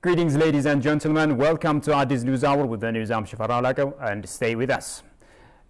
Greetings, ladies and gentlemen. Welcome to Addis News Hour with the news. I'm Shafar Alako, and stay with us.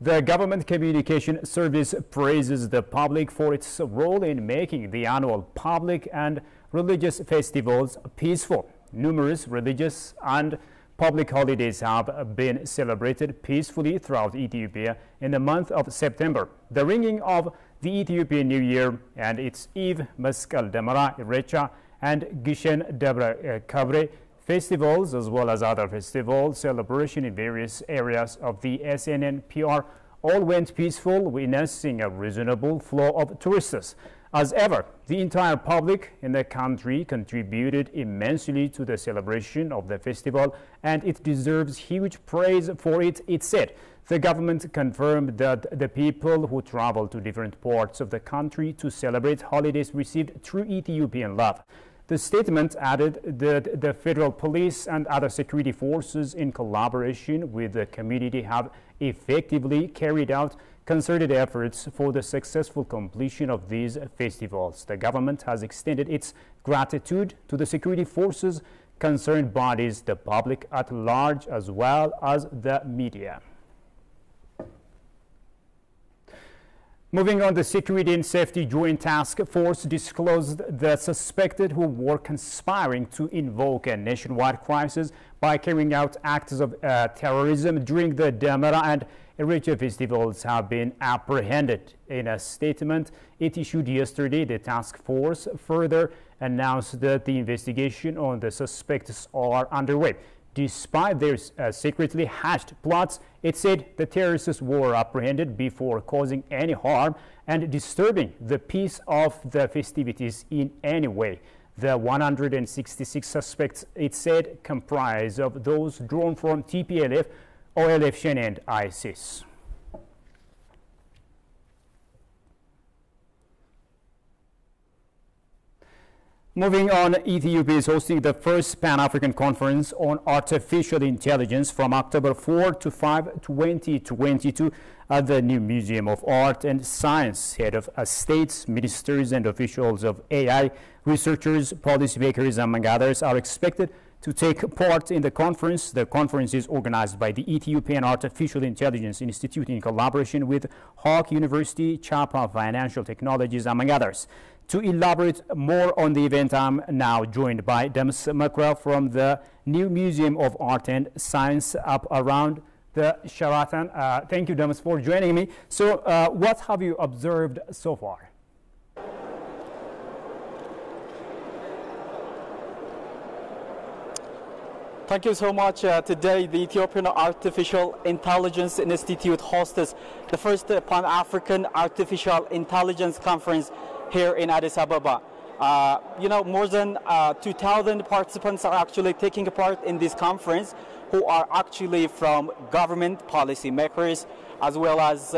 The Government Communication Service praises the public for its role in making the annual public and religious festivals peaceful. Numerous religious and public holidays have been celebrated peacefully throughout Ethiopia in the month of September. The ringing of the Ethiopian New Year and its Eve, Meskel Demara, Irrecha, and Gishen Debre Kabre festivals, as well as other festival celebration in various areas of the SNNPR, all went peaceful, witnessing a reasonable flow of tourists. As ever, the entire public in the country contributed immensely to the celebration of the festival, and it deserves huge praise for it, it said. The government confirmed that the people who travel to different parts of the country to celebrate holidays received true Ethiopian love. The statement added that the federal police and other security forces, in collaboration with the community, have effectively carried out concerted efforts for the successful completion of these festivals. The government has extended its gratitude to the security forces, concerned bodies, the public at large, as well as the media. Moving on, the Security and Safety Joint Task Force disclosed that suspected who were conspiring to invoke a nationwide crisis by carrying out acts of terrorism during the Demara and Irrecha festivals have been apprehended. In a statement it issued yesterday, the task force further announced that the investigation on the suspects are underway. Despite their secretly hatched plots, it said the terrorists were apprehended before causing any harm and disturbing the peace of the festivities in any way. The 166 suspects, it said, comprise of those drawn from TPLF, OLF Shen and ISIS. Moving on, Ethiopia is hosting the first Pan-African Conference on Artificial Intelligence from October 4 to 5, 2022 at the New Museum of Art and Science. Head of states, ministers, and officials of AI, researchers, policymakers, among others, are expected to take part in the conference. The conference is organized by the Ethiopian Artificial Intelligence Institute in collaboration with Hawk University, Chapa Financial Technologies, among others. To elaborate more on the event, I'm now joined by Demis Makra from the New Museum of Art and Science up around the Sheraton. Thank you, Demis, for joining me. So what have you observed so far? Thank you so much. Today, the Ethiopian Artificial Intelligence Institute hosts the first Pan-African Artificial Intelligence Conference here in Addis Ababa. More than 2,000 participants are actually taking part in this conference, who are actually from government policy makers, as well as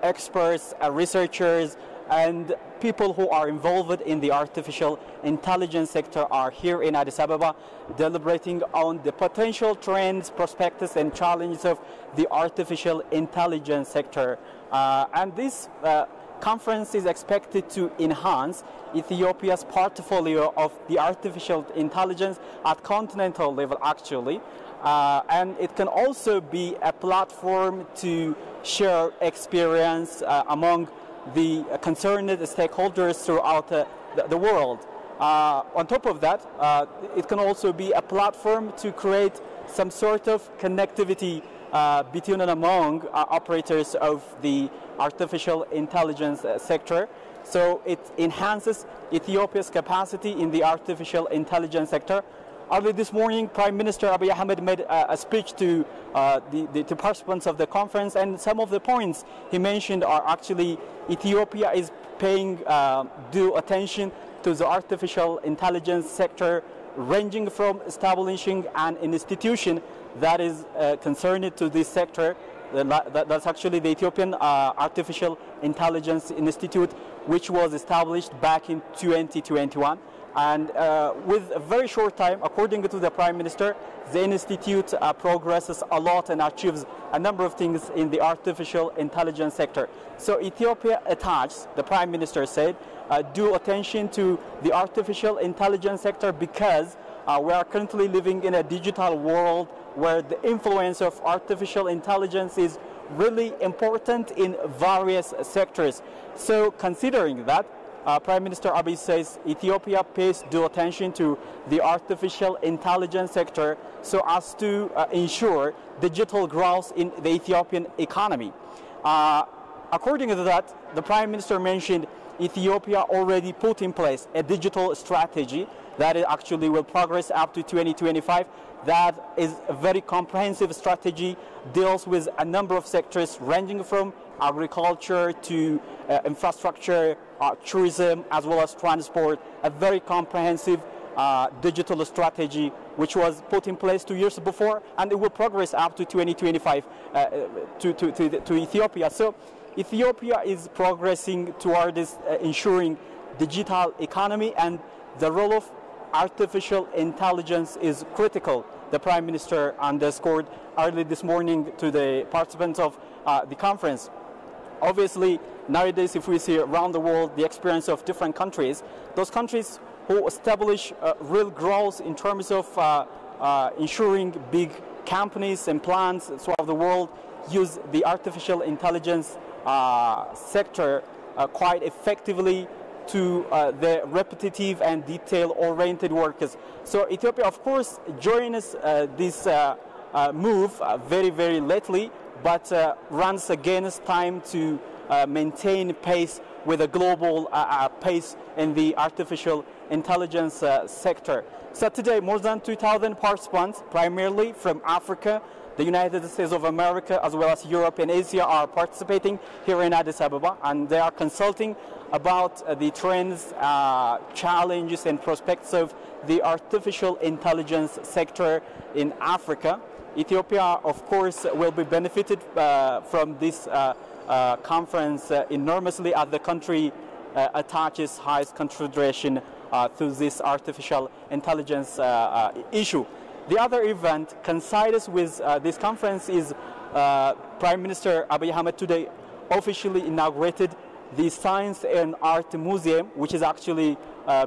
experts, researchers, and people who are involved in the artificial intelligence sector are here in Addis Ababa, deliberating on the potential trends, prospects, and challenges of the artificial intelligence sector. And this conference is expected to enhance Ethiopia's portfolio of the artificial intelligence at continental level, actually. And it can also be a platform to share experience among the concerned stakeholders throughout the world. On top of that, it can also be a platform to create some sort of connectivity between and among operators of the artificial intelligence sector. So it enhances Ethiopia's capacity in the artificial intelligence sector. Early this morning, Prime Minister Abiy Ahmed made a speech to the participants of the conference, and some of the points he mentioned are actually Ethiopia is paying due attention to the artificial intelligence sector, ranging from establishing an institution that is concerned to this sector. That's actually the Ethiopian Artificial Intelligence Institute, which was established back in 2021. And with a very short time, according to the Prime Minister, the Institute progresses a lot and achieves a number of things in the artificial intelligence sector. So Ethiopia attaches, the Prime Minister said, due attention to the artificial intelligence sector because We are currently living in a digital world where the influence of artificial intelligence is really important in various sectors. So considering that, Prime Minister Abiy says Ethiopia pays due attention to the artificial intelligence sector so as to ensure digital growth in the Ethiopian economy. According to that, the Prime Minister mentioned Ethiopia already put in place a digital strategy that actually will progress up to 2025. That is a very comprehensive strategy, deals with a number of sectors ranging from agriculture to infrastructure, tourism, as well as transport. A very comprehensive digital strategy which was put in place 2 years before, and it will progress up to 2025 to Ethiopia. So Ethiopia is progressing toward this ensuring digital economy, and the role of artificial intelligence is critical. The Prime Minister underscored early this morning to the participants of the conference. Obviously, nowadays, if we see around the world the experience of different countries, those countries who establish real growth in terms of ensuring big companies and plants throughout the world use the artificial intelligence sector quite effectively to the repetitive and detail-oriented workers. So Ethiopia, of course, joins this move very, very lately, but runs against time to maintain pace with a global pace in the artificial intelligence sector. So today, more than 2,000 participants, primarily from Africa, the United States of America, as well as Europe and Asia, are participating here in Addis Ababa, and they are consulting about the trends, challenges, and prospects of the artificial intelligence sector in Africa. Ethiopia, of course, will be benefited from this conference enormously, as the country attaches highest consideration to this artificial intelligence issue. The other event coincides with this conference is Prime Minister Abiy Ahmed today officially inaugurated the Science and Art Museum, which is actually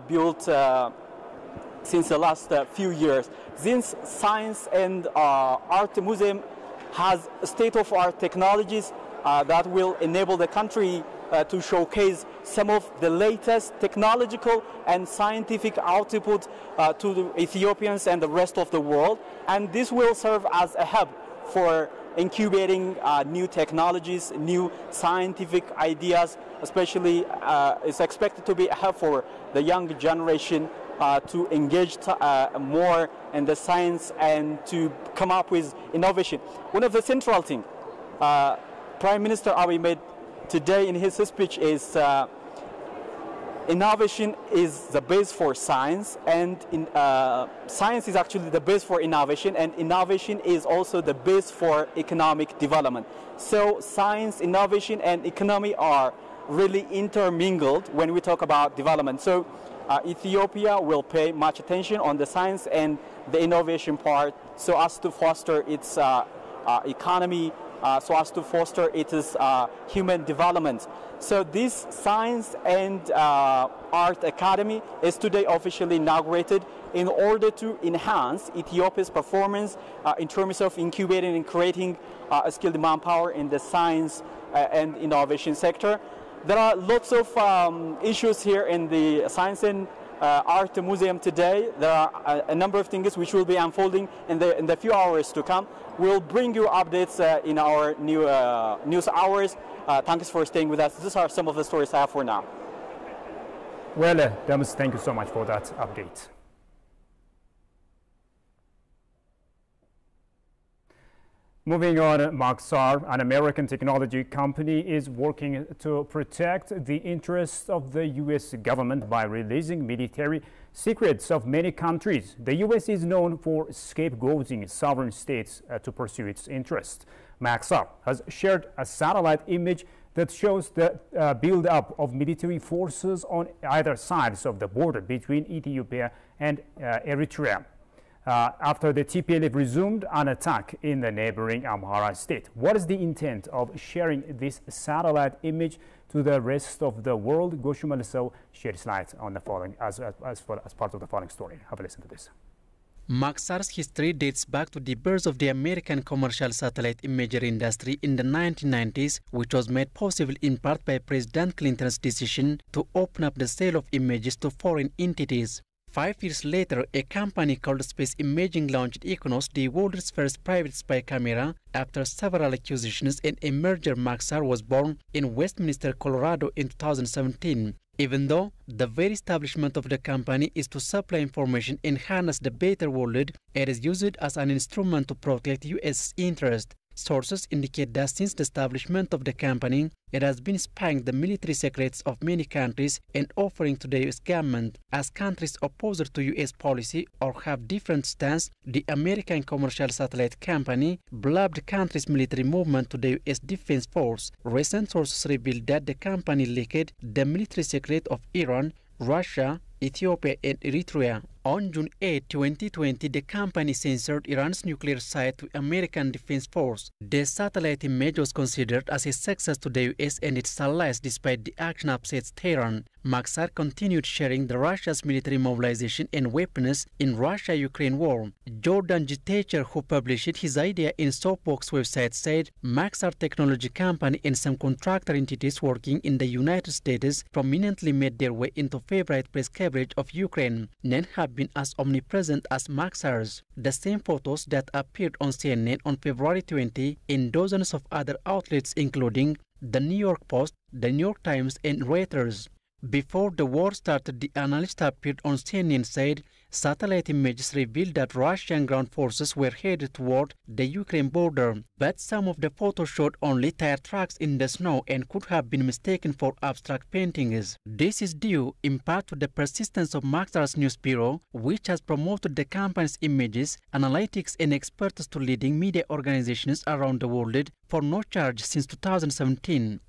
built since the last few years. This Science and Art Museum has state-of-art technologies that will enable the country to showcase some of the latest technological and scientific output to the Ethiopians and the rest of the world. And this will serve as a hub for incubating new technologies, new scientific ideas, especially it's expected to be a hub for the young generation to engage more in the science and to come up with innovation. One of the central things Prime Minister Abiy made today in his speech is innovation is the base for science, and science is actually the base for innovation, and innovation is also the base for economic development. So science, innovation, and economy are really intermingled when we talk about development. So Ethiopia will pay much attention on the science and the innovation part so as to foster its economy, so as to foster its human development. So this Science and Art Academy is today officially inaugurated in order to enhance Ethiopia's performance in terms of incubating and creating skilled manpower in the science and innovation sector. There are lots of issues here in the Science and Art Museum today. There are a number of things which will be unfolding in the few hours to come. We'll bring you updates in our news hours. Thanks for staying with us. These are some of the stories I have for now. Well, Demis, thank you so much for that update. Moving on, Maxar, an American technology company, is working to protect the interests of the U.S. government by releasing military secrets of many countries. The U.S. is known for scapegoating sovereign states to pursue its interests. Maxar has shared a satellite image that shows the build-up of military forces on either sides of the border between Ethiopia and Eritrea. After the TPLF resumed an attack in the neighboring Amhara state. What is the intent of sharing this satellite image to the rest of the world? Goshu Maliso sheds light on the following as part of the following story. Have a listen to this. Maxar's history dates back to the birth of the American commercial satellite imagery industry in the 1990s, which was made possible in part by President Clinton's decision to open up the sale of images to foreign entities. 5 years later, a company called Space Imaging launched Iconos, the world's first private spy camera. After several acquisitions and a merger, Maxar was born in Westminster, Colorado in 2017. Even though the very establishment of the company is to supply information and harness the better world, it is used as an instrument to protect U.S. interests. Sources indicate that since the establishment of the company, it has been spying the military secrets of many countries and offering to the U.S. government. As countries opposed to U.S. policy or have different stance, the American commercial satellite company blamed the country's military movement to the U.S. Defense Force. Recent sources revealed that the company leaked the military secret of Iran, Russia, Ethiopia and Eritrea. On June 8, 2020, the company censored Iran's nuclear site to American Defense Force. The satellite image was considered as a success to the U.S. and its allies despite the action upsets Tehran. Maxar continued sharing the Russia's military mobilization and weapons in Russia-Ukraine war. Jordan G. Thatcher, who published his idea in Soapbox website, said Maxar technology company and some contractor entities working in the United States prominently made their way into favorite press coverage of Ukraine. None have been as omnipresent as Maxar's. The same photos that appeared on CNN on February 20 in dozens of other outlets including the New York Post, the New York Times and Reuters. Before the war started, the analyst appeared on CNN said satellite images revealed that Russian ground forces were headed toward the Ukraine border, but some of the photos showed only tire tracks in the snow and could have been mistaken for abstract paintings. This is due in part to the persistence of Maxar's news bureau, which has promoted the company's images, analytics and expertise to leading media organizations around the world for no charge since 2017.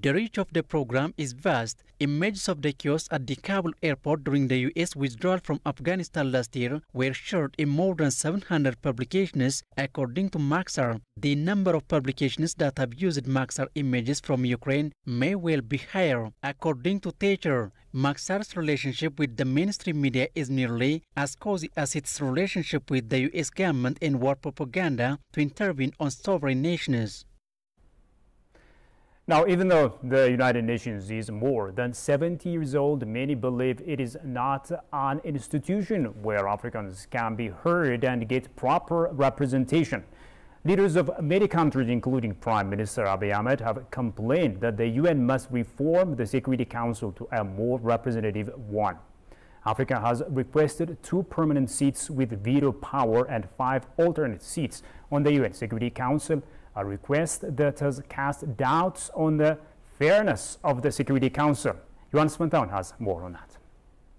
The reach of the program is vast. Images of the chaos at the Kabul airport during the U.S. withdrawal from Afghanistan last year were shared in more than 700 publications, according to Maxar. The number of publications that have used Maxar images from Ukraine may well be higher. According to Thatcher, Maxar's relationship with the mainstream media is nearly as cozy as its relationship with the U.S. government and war propaganda to intervene on sovereign nations. Now, even though the United Nations is more than 70 years old, many believe it is not an institution where Africans can be heard and get proper representation. Leaders of many countries, including Prime Minister Abiy Ahmed, have complained that the UN must reform the Security Council to a more representative one. Africa has requested 2 permanent seats with veto power and 5 alternate seats on the UN Security Council, a request that has cast doubts on the fairness of the Security Council. Johannes Montaun has more on that.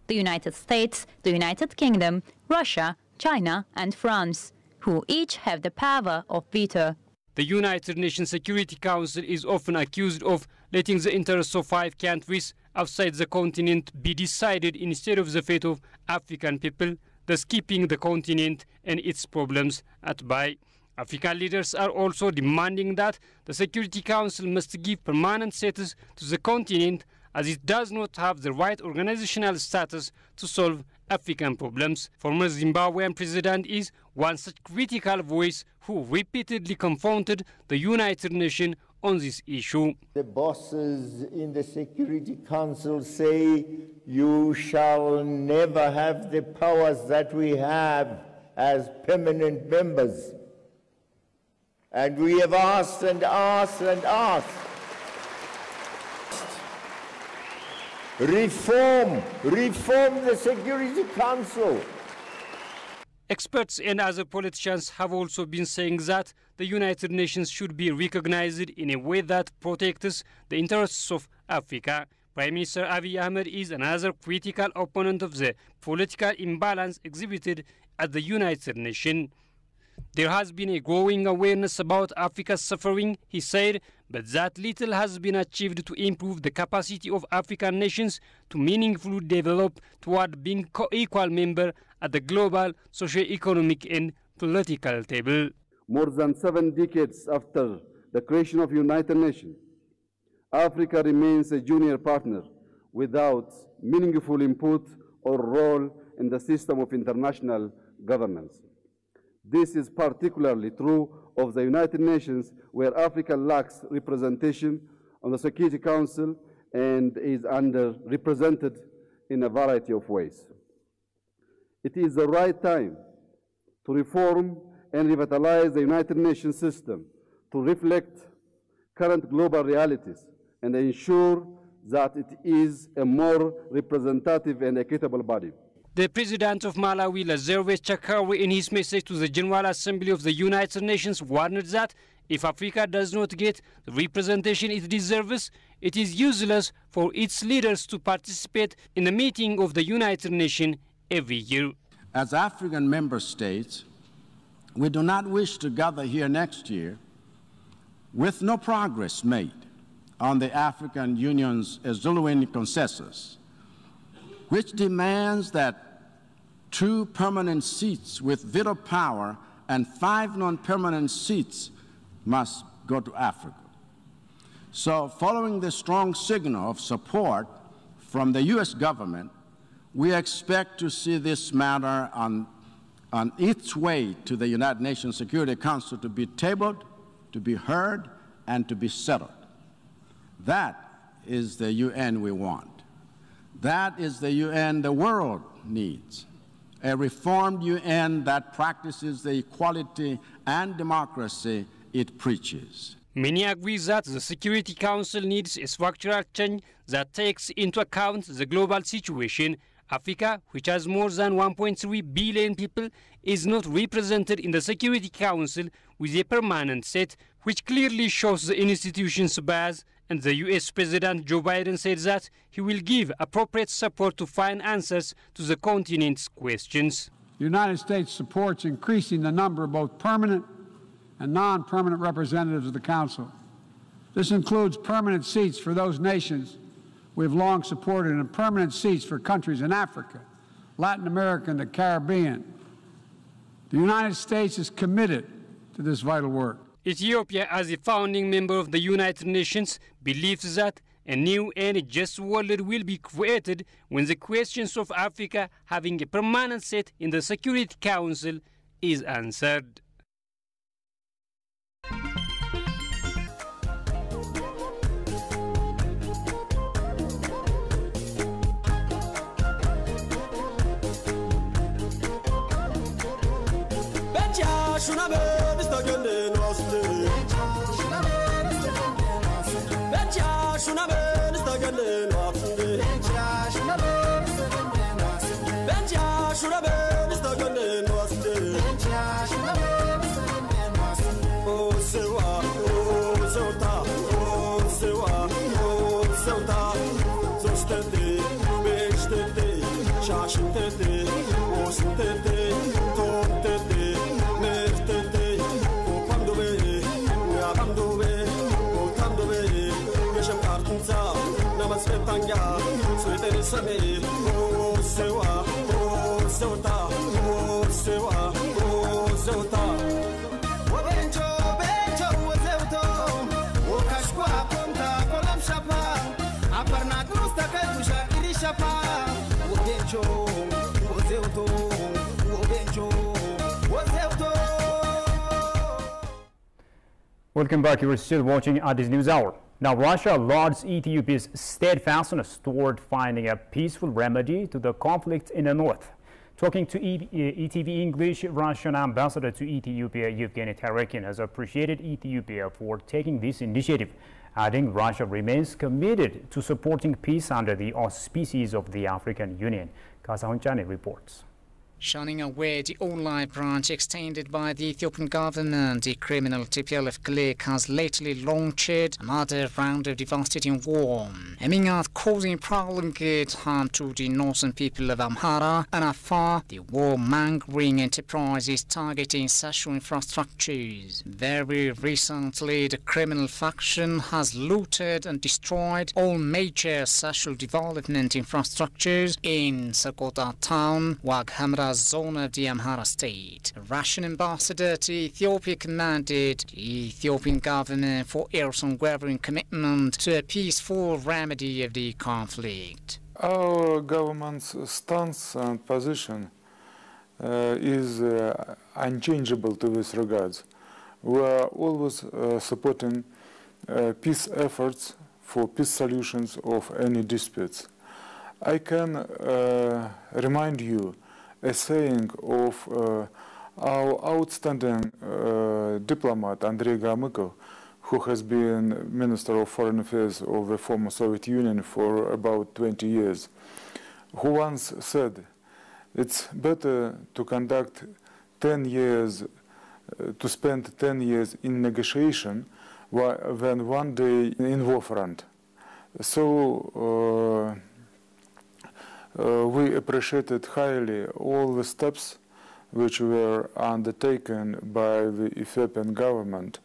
The United States, the United Kingdom, Russia, China and France, who each have the power of veto. The United Nations Security Council is often accused of letting the interests of 5 countries outside the continent be decided instead of the fate of African people, thus keeping the continent and its problems at bay. African leaders are also demanding that the Security Council must give permanent status to the continent, as it does not have the right organizational status to solve African problems. Former Zimbabwean president is one such critical voice who repeatedly confronted the United Nations on this issue. The bosses in the Security Council say you shall never have the powers that we have as permanent members. And we have asked and asked and asked. Reform the Security Council. Experts and other politicians have also been saying that the United Nations should be recognized in a way that protects the interests of Africa. Prime Minister Abiy Ahmed is another critical opponent of the political imbalance exhibited at the United Nations. There has been a growing awareness about Africa's suffering, he said, but that little has been achieved to improve the capacity of African nations to meaningfully develop toward being co-equal member at the global socio-economic and political table. More than 7 decades after the creation of United Nations, Africa remains a junior partner without meaningful input or role in the system of international governance. This is particularly true of the United Nations, where Africa lacks representation on the Security Council and is underrepresented in a variety of ways. It is the right time to reform and revitalize the United Nations system to reflect current global realities and ensure that it is a more representative and equitable body. The President of Malawi, Lazarus Chakwera, in his message to the General Assembly of the United Nations, warned that if Africa does not get the representation it deserves, it is useless for its leaders to participate in a meeting of the United Nations every year. As African member states, we do not wish to gather here next year with no progress made on the African Union's Zululand consensus, which demands that 2 permanent seats with veto power and 5 non-permanent seats must go to Africa. So, following the strong signal of support from the U.S. government, we expect to see this matter on its way to the United Nations Security Council to be tabled, to be heard, and to be settled. That is the UN we want. That is the UN the world needs. A reformed UN that practices the equality and democracy it preaches. Many agree that the Security Council needs a structural change that takes into account the global situation. Africa, which has more than 1.3 billion people, is not represented in the Security Council with a permanent seat, which clearly shows the institution's bias, and the U.S. President Joe Biden said that he will give appropriate support to find answers to the continent's questions. The United States supports increasing the number of both permanent and non-permanent representatives of the Council. This includes permanent seats for those nations we have long supported and permanent seats for countries in Africa, Latin America, and the Caribbean. The United States is committed to this vital work. Ethiopia, as a founding member of the United Nations, believes that a new and just world will be created when the questions of Africa having a permanent seat in the Security Council is answered. Welcome back. You're still watching Addis News Hour. Now, Russia lauds Ethiopia's steadfastness toward finding a peaceful remedy to the conflict in the north. Talking to ETV English, Russian ambassador to Ethiopia, Yevgeny Tarakian, has appreciated Ethiopia for taking this initiative, adding Russia remains committed to supporting peace under the auspices of the African Union. Kasahun Chane reports. Shunning away the online branch extended by the Ethiopian government, the criminal TPLF clique has lately launched another round of devastating war, aiming at causing prolonged harm to the northern people of Amhara and Afar. The war-mongering enterprise is targeting social infrastructures. Very recently, the criminal faction has looted and destroyed all major social development infrastructures in Sakota town, Waghamra zone of the Amhara state. The Russian ambassador to Ethiopia commended the Ethiopian government for its unwavering commitment to a peaceful remedy of the conflict. Our government's stance and position is unchangeable to this regards. We are always supporting peace efforts for peace solutions of any disputes. I can remind you a saying of our outstanding diplomat Andrei Gromyko, who has been Minister of Foreign Affairs of the former Soviet Union for about 20 years, who once said, it's better to conduct 10 years, to spend 10 years in negotiation than one day in war front. So we appreciated highly all the steps which were undertaken by the Ethiopian government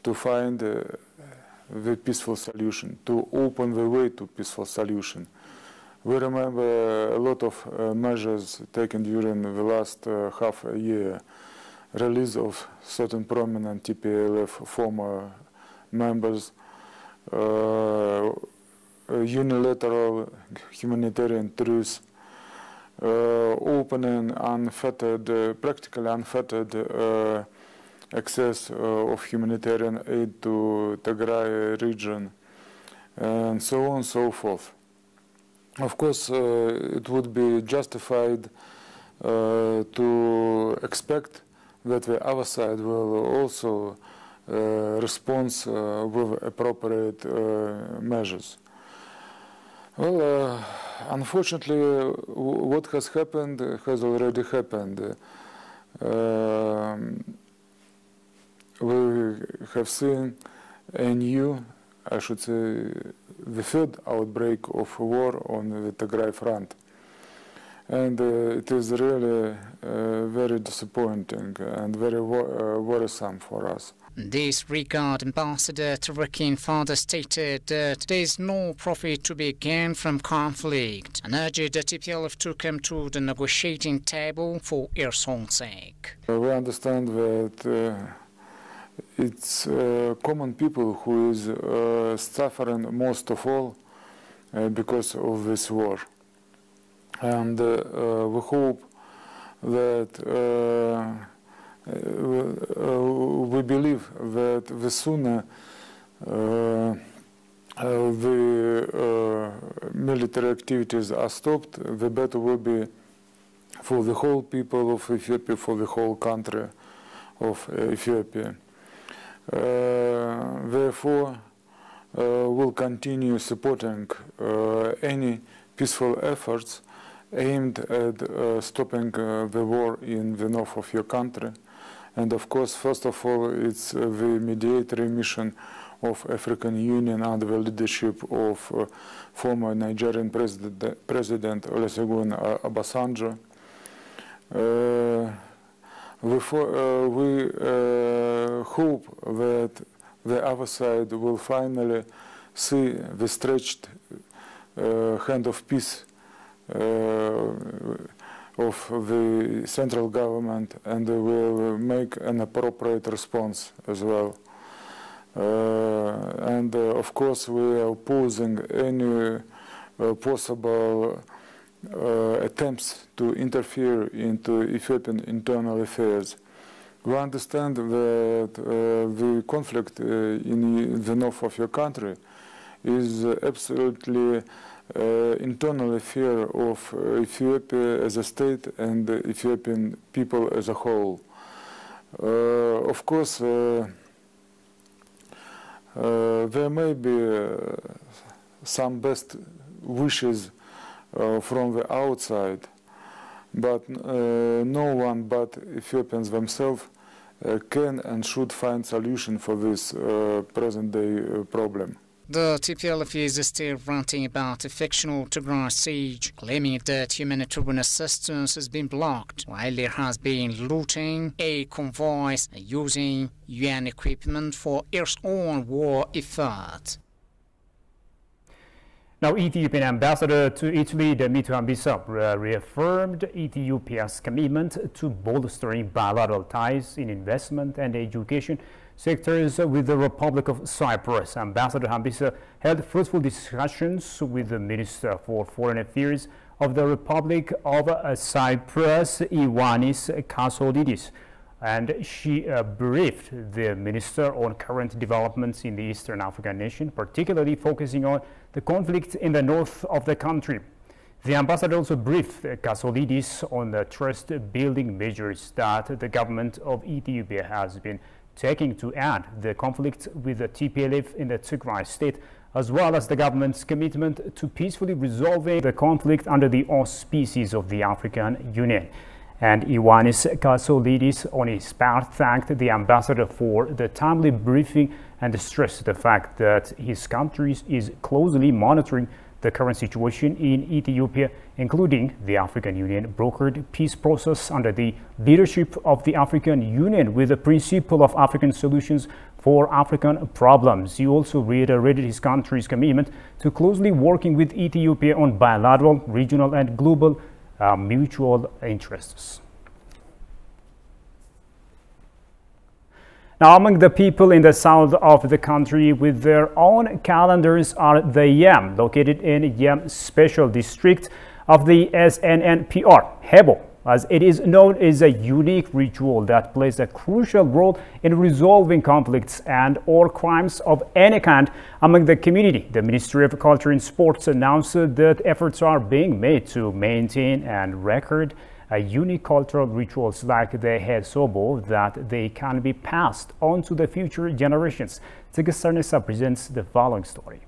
to find the peaceful solution, to open the way to peaceful solution. We remember a lot of measures taken during the last half a year, release of certain prominent TPLF former members, unilateral humanitarian truce, opening unfettered, practically unfettered access of humanitarian aid to Tigray region, and so on and so forth. Of course, it would be justified to expect that the other side will also respond with appropriate measures. Well, unfortunately, what has happened has already happened. We have seen a new, I should say, the third outbreak of war on the Tigray front. And it is really very disappointing and very worrisome for us. In this regard, Ambassador Tarakin further stated that there is no profit to be gained from conflict and urged the TPLF to come to the negotiating table for its own sake. We understand that it's common people who is suffering most of all because of this war. And we hope that we believe that the sooner the military activities are stopped, the better will be for the whole people of Ethiopia, for the whole country of Ethiopia. Therefore, we'll continue supporting any peaceful efforts aimed at stopping the war in the north of your country. And of course, first of all, it's the mediatory mission of African Union under the leadership of former Nigerian President Olusegun Obasanjo. We hope that the other side will finally see the stretched hand of peace of the central government, and will make an appropriate response as well. And of course, we are opposing any possible attempts to interfere into Ethiopian internal affairs. We understand that the conflict in the north of your country is absolutely internal affair of Ethiopia as a state and the Ethiopian people as a whole. Of course, there may be some best wishes from the outside, but no one but Ethiopians themselves can and should find solution for this present-day problem. The TPLF is still ranting about a fictional Tigray siege, claiming that humanitarian assistance has been blocked, while there has been looting, aid convoys, and using UN equipment for its own war effort. Now, Ethiopian ambassador to Italy, Demitu Ambisa, reaffirmed Ethiopia's commitment to bolstering bilateral ties in investment and education sectors with the Republic of Cyprus. Ambassador Ambisa held fruitful discussions with the Minister for Foreign Affairs of the Republic of Cyprus, Ioannis Kassoulidis, and she briefed the minister on current developments in the Eastern African nation, particularly focusing on the conflict in the north of the country. The ambassador also briefed Kassoulidis on the trust-building measures that the government of Ethiopia has been taking to end the conflict with the TPLF in the Tigray state, as well as the government's commitment to peacefully resolving the conflict under the auspices of the African Union. And Ioannis Kassoulidis, on his part, thanked the ambassador for the timely briefing and stressed the fact that his country is closely monitoring the current situation in Ethiopia, including the African Union brokered peace process under the leadership of the African Union with the principle of African solutions for African problems. He also reiterated his country's commitment to closely working with Ethiopia on bilateral, regional and global mutual interests. Now, among the people in the south of the country with their own calendars are the Yam, located in Yam Special District of the SNNPR. Hebo, as it is known, is a unique ritual that plays a crucial role in resolving conflicts and or crimes of any kind among the community. The Ministry of Culture and Sports announced that efforts are being made to maintain and record unique cultural rituals like the Hesobo that they can be passed on to the future generations. Tigist Sarnesa presents the following story.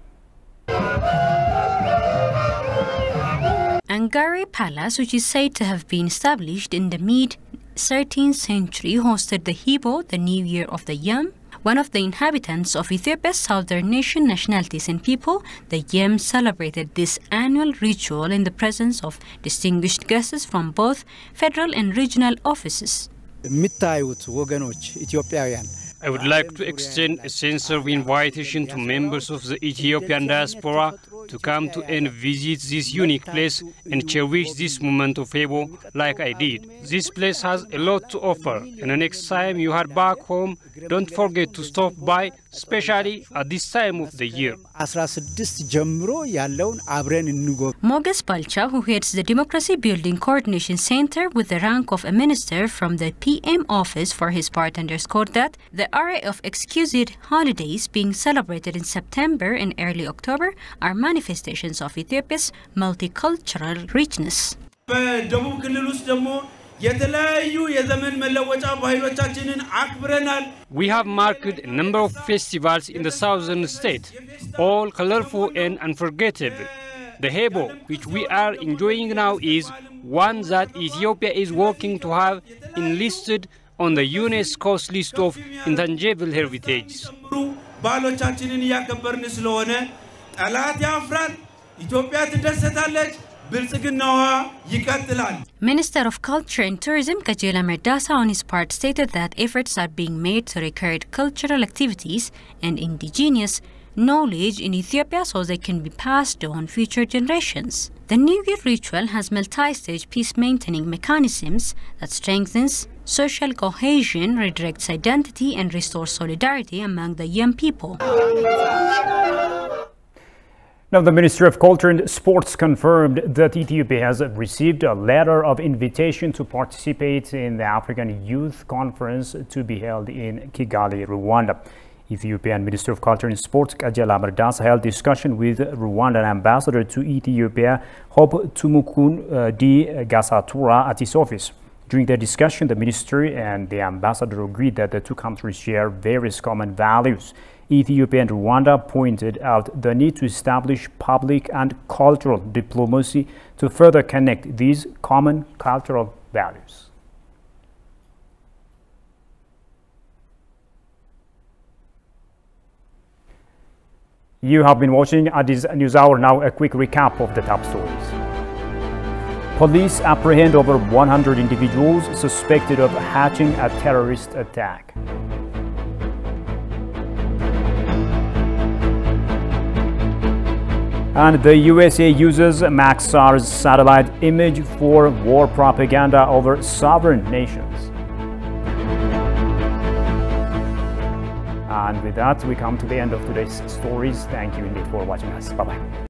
Angare Palace, which is said to have been established in the mid-13th century, hosted the Hebo, the New Year of the Yam. One of the inhabitants of Ethiopia's southern nationalities and people, the Yam celebrated this annual ritual in the presence of distinguished guests from both federal and regional offices. I would like to extend a sincere invitation to members of the Ethiopian diaspora to come to and visit this unique place and cherish this moment of Hebo like I did. This place has a lot to offer, and the next time you are back home, don't forget to stop by, especially at this time of the year. Moges Balcha, who heads the Democracy Building Coordination Center with the rank of a minister from the PM office, for his part underscored that the array of exquisite holidays being celebrated in September and early October are manifestations of Ethiopia's multicultural richness. We have marked a number of festivals in the southern state, all colorful and unforgettable. The Hebo, which we are enjoying now, is one that Ethiopia is working to have enlisted on the UNESCO's list of intangible heritages. Minister of Culture and Tourism Kajela Merdasa, on his part, stated that efforts are being made to record cultural activities and indigenous knowledge in Ethiopia so they can be passed on future generations. The New Year ritual has multi-stage peace-maintaining mechanisms that strengthens social cohesion, redirects identity, and restores solidarity among the young people. Now, the Ministry of Culture and Sports confirmed that Ethiopia has received a letter of invitation to participate in the African Youth Conference to be held in Kigali, Rwanda. Ethiopian Minister of Culture and Sports Kajela Merdasa held discussion with Rwandan ambassador to Ethiopia, Hope Tumukun Di Gasatura, at his office. During the discussion, the ministry and the ambassador agreed that the two countries share various common values. Ethiopia and Rwanda pointed out the need to establish public and cultural diplomacy to further connect these common cultural values. You have been watching Addis News Hour. Now a quick recap of the top stories. Police apprehend over 100 individuals suspected of hatching a terrorist attack. And the USA uses Maxar's satellite image for war propaganda over sovereign nations. And with that, we come to the end of today's stories. Thank you indeed for watching us. Bye-bye.